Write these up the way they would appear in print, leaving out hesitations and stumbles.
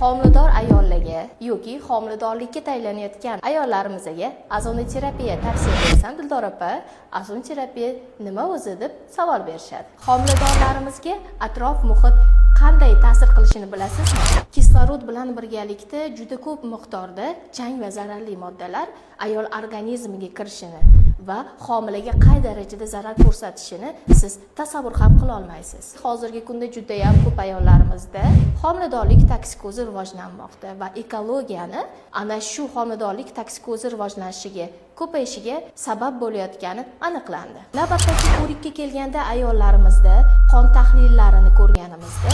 homilador ayollarga yoki homiladorlikka tayyorlanayotgan ayollarimizga ozonoterapiya tavsiya etsam, Dildor opa, ozonoterapiya nima o'zi deb savol berishadi. Homiladorlarimizga atrof muhit qanday ta'sir qilishini bilasizmi? Kislorod bilan birgalikda juda ko'p miqdorda chang va zararli moddalar ayol organizmiga kirishini va homilaga qay darajada zarar ko'rsatishini siz tasavvur ham qila olmaysiz. Hozirgi kunda juda ham ko'p ayollarimizda homiladorlik toksikozi rivojlanmoqda va ekologiyani ana shu homiladorlik toksikozi rivojlanishiga ko'payishiga sabab bo'layotgani aniqlandi. Navbatdagi ko'rikka kelganda ayollarimizda qon tahlillarini ko'rganimizda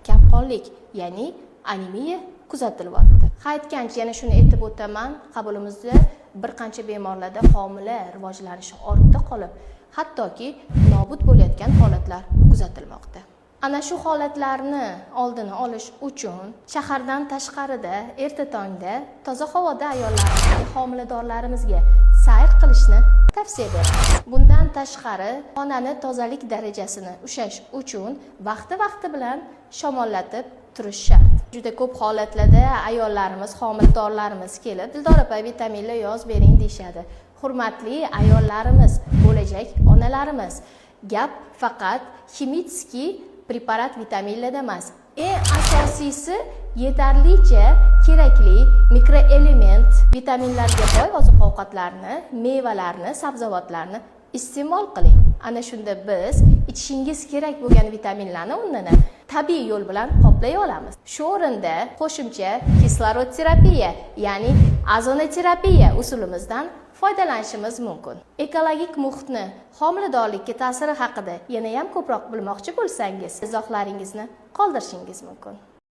kamqonlik, ya'ni anemiya kuzatilyapti. Aytgancha yana shuni aytib o'taman, qabulimizda bir qancha bemorlarda homila rivojlanishi ortda qolib, hattoki nobud bo'layotgan holatlar kuzatilmoqda. Ana shu holatlarni oldini olish uchun shahardan tashqarida erta tongda toza havoda ayollarimizga, homiladorlarimizga sayr qilishni tavsiya beramiz. Bundan tashqari, xonani tozalik darajasini ushlash uchun vaqti bilan shamollatib turish shart. Juda ko'p holatlarda ayollarimiz, homiladorlarimiz kelib, Dildor opa vitaminlar yozib bering deyshadi. Hurmatli ayollarimiz, bo'lajak onalarimiz, gap faqat ximический preparat vitaminlarda emas. Eng asosiysi yetarlicha kerakli mikroelement, vitaminlarga boy oziq-ovqatlarni, mevalarni, sabzavotlarni iste'mol qiling. Ana shunda biz ichishingiz kerak bo'lgan vitaminlarni o'rnini tabiiy yo'l bilan qoplay olamiz. Shu o'rinda qo'shimcha kislorod terapiya, ya'ni ozonoterapiya usulimizdan foydalanishimiz mumkin. Ekologik muhitni homiladorlikka ta'siri haqida yana ham ko'proq bilmoqchi bo'lsangiz, izohlaringizni qoldirishingiz mumkin.